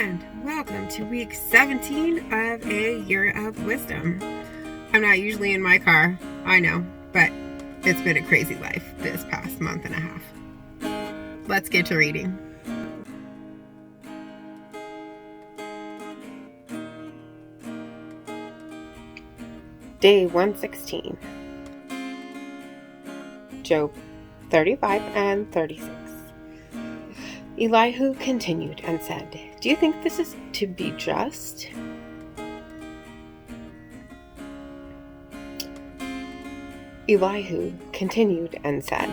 and welcome to week 17 of A Year of Wisdom. I'm not usually in my car, I know, but it's been a crazy life this past month and a half. Let's get to reading. Day 116. Job 35 and 36. Elihu continued and said, "Do you think this is to be just?" Elihu continued and said,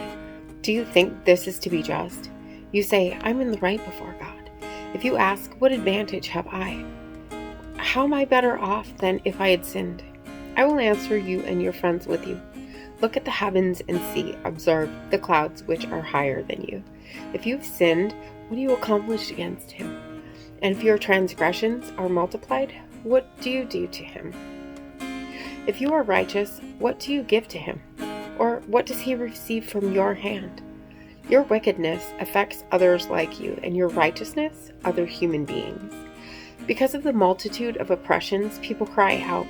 "Do you think this is to be just? You say, I'm in the right before God. If you ask, what advantage have I? How am I better off than if I had sinned? I will answer you and your friends with you. Look at the heavens and see, observe the clouds which are higher than you. If you have sinned, what do you accomplish against him? And if your transgressions are multiplied, what do you do to him? If you are righteous, what do you give to him? Or what does he receive from your hand? Your wickedness affects others like you, and your righteousness, other human beings. Because of the multitude of oppressions, people cry out.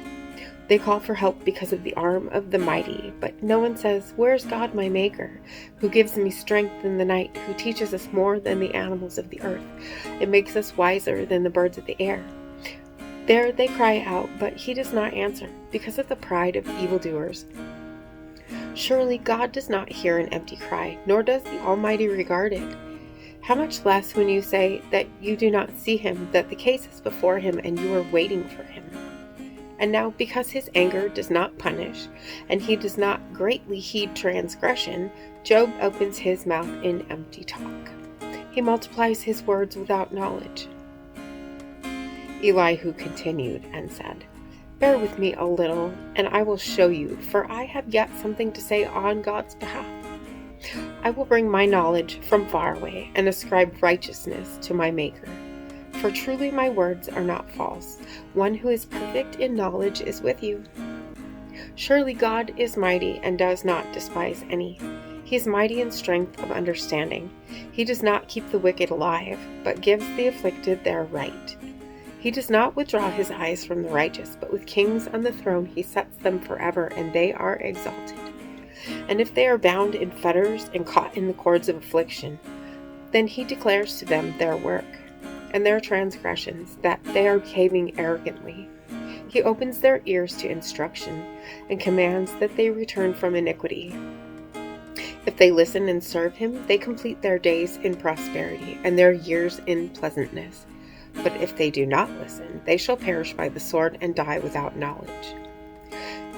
They call for help because of the arm of the mighty, but no one says, "Where's God my Maker, who gives me strength in the night, who teaches us more than the animals of the earth, and makes us wiser than the birds of the air?" There they cry out, but he does not answer, because of the pride of evildoers. Surely God does not hear an empty cry, nor does the Almighty regard it. How much less when you say that you do not see him, that the case is before him, and you are waiting for him. And now, because his anger does not punish, and he does not greatly heed transgression, Job opens his mouth in empty talk. He multiplies his words without knowledge. Elihu continued and said, "Bear with me a little, and I will show you, for I have yet something to say on God's behalf. I will bring my knowledge from far away, and ascribe righteousness to my Maker. For truly my words are not false. One who is perfect in knowledge is with you. Surely God is mighty and does not despise any. He is mighty in strength of understanding. He does not keep the wicked alive, but gives the afflicted their right. He does not withdraw his eyes from the righteous, but with kings on the throne he sets them forever, and they are exalted. And if they are bound in fetters and caught in the cords of affliction, then he declares to them their work and their transgressions, that they are behaving arrogantly. He opens their ears to instruction, and commands that they return from iniquity. If they listen and serve him, they complete their days in prosperity, and their years in pleasantness. But if they do not listen, they shall perish by the sword and die without knowledge.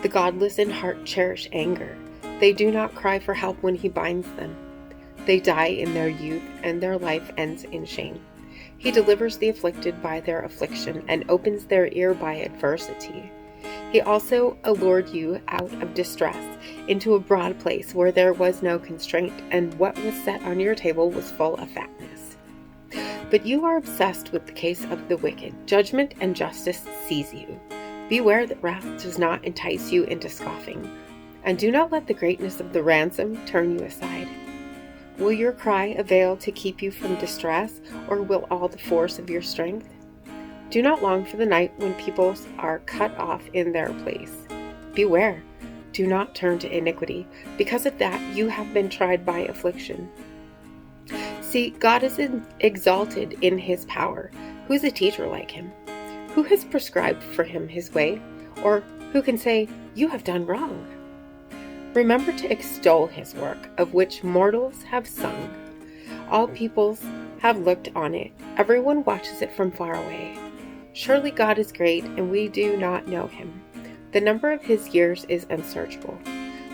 The godless in heart cherish anger. They do not cry for help when he binds them. They die in their youth, and their life ends in shame. He delivers the afflicted by their affliction, and opens their ear by adversity. He also allured you out of distress into a broad place where there was no constraint, and what was set on your table was full of fatness. But you are obsessed with the case of the wicked. Judgment and justice seize you. Beware that wrath does not entice you into scoffing, and do not let the greatness of the ransom turn you aside. Will your cry avail to keep you from distress, or will all the force of your strength? Do not long for the night when peoples are cut off in their place. Beware, do not turn to iniquity. Because of that, you have been tried by affliction. See, God is exalted in his power. Who is a teacher like him? Who has prescribed for him his way? Or who can say, you have done wrong? Remember to extol his work, of which mortals have sung. All peoples have looked on it. Everyone watches it from far away. Surely God is great, and we do not know him. The number of his years is unsearchable.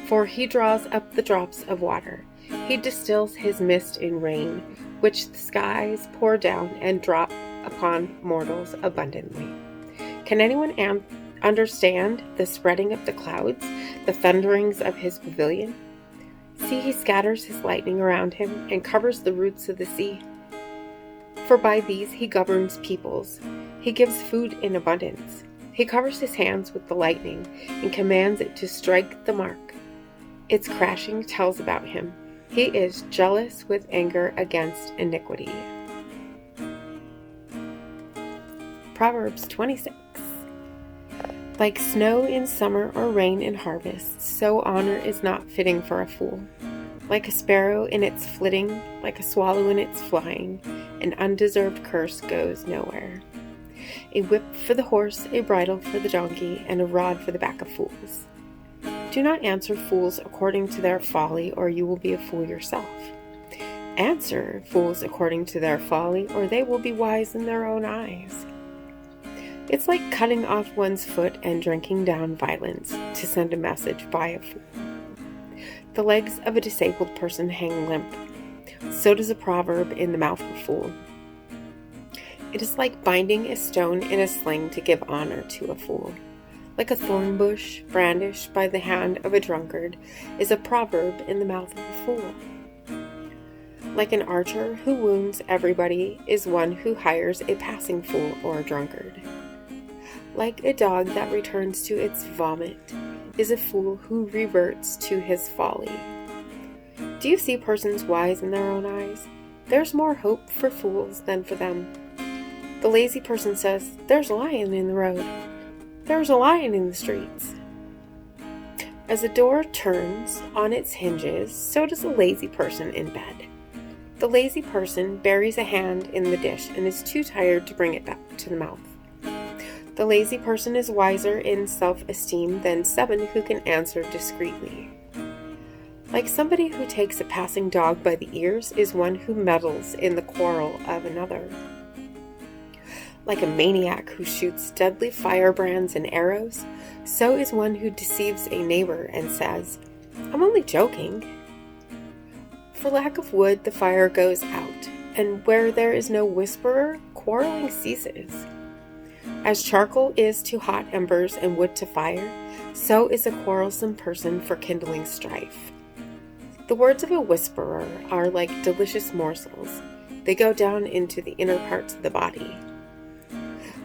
For he draws up the drops of water. He distills his mist in rain, which the skies pour down and drop upon mortals abundantly. Can anyone understand the spreading of the clouds, the thunderings of his pavilion? See, he scatters his lightning around him and covers the roots of the sea. For by these he governs peoples. He gives food in abundance. He covers his hands with the lightning and commands it to strike the mark. Its crashing tells about him. He is jealous with anger against iniquity. Proverbs 26. Like snow in summer or rain in harvest, so honor is not fitting for a fool. Like a sparrow in its flitting, like a swallow in its flying, an undeserved curse goes nowhere. A whip for the horse, a bridle for the donkey, and a rod for the back of fools. Do not answer fools according to their folly, or you will be a fool yourself. Answer fools according to their folly, or they will be wise in their own eyes. It's like cutting off one's foot and drinking down violence to send a message by a fool. The legs of a disabled person hang limp. So does a proverb in the mouth of a fool. It is like binding a stone in a sling to give honor to a fool. Like a thorn bush brandished by the hand of a drunkard is a proverb in the mouth of a fool. Like an archer who wounds everybody is one who hires a passing fool or a drunkard. Like a dog that returns to its vomit is a fool who reverts to his folly. Do you see persons wise in their own eyes? There's more hope for fools than for them. The lazy person says, "There's a lion in the road. There's a lion in the streets." As a door turns on its hinges, so does a lazy person in bed. The lazy person buries a hand in the dish and is too tired to bring it back to the mouth. The lazy person is wiser in self-esteem than 7 who can answer discreetly. Like somebody who takes a passing dog by the ears is one who meddles in the quarrel of another. Like a maniac who shoots deadly firebrands and arrows, so is one who deceives a neighbor and says, "I'm only joking." For lack of wood, the fire goes out, and where there is no whisperer, quarreling ceases. As charcoal is to hot embers and wood to fire, so is a quarrelsome person for kindling strife. The words of a whisperer are like delicious morsels. They go down into the inner parts of the body.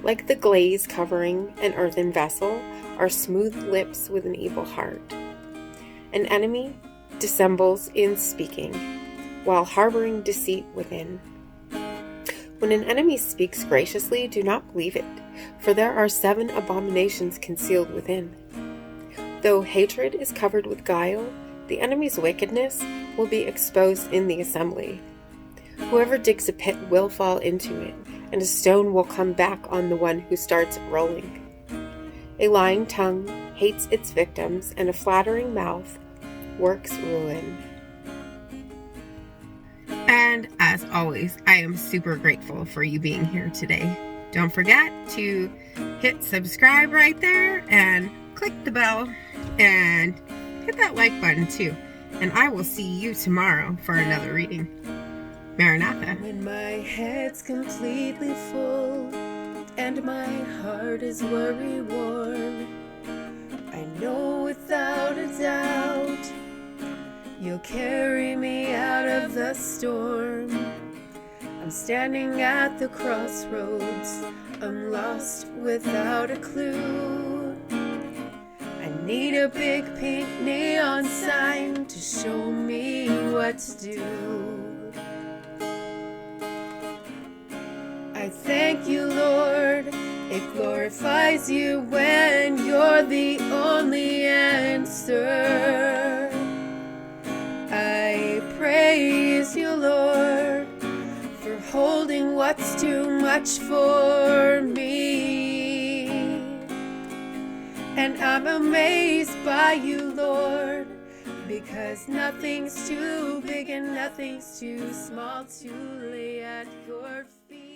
Like the glaze covering an earthen vessel are smooth lips with an evil heart. An enemy dissembles in speaking, while harboring deceit within. When an enemy speaks graciously, do not believe it, for there are 7 abominations concealed within. Though hatred is covered with guile, the enemy's wickedness will be exposed in the assembly. Whoever digs a pit will fall into it, and a stone will come back on the one who starts rolling. A lying tongue hates its victims, and a flattering mouth works ruin. And as always, I am super grateful for you being here today. Don't forget to hit subscribe right there and click the bell and hit that like button too. And I will see you tomorrow for another reading. Maranatha. When my head's completely full and my heart is worry-worn, I know without a doubt you'll carry me out of the storm. I'm standing at the crossroads, I'm lost without a clue. I need a big pink neon sign to show me what to do. I thank you, Lord, it glorifies you when you're the only answer. I praise you, Lord, for holding what's too much for me. And I'm amazed by you, Lord, because nothing's too big and nothing's too small to lay at your feet.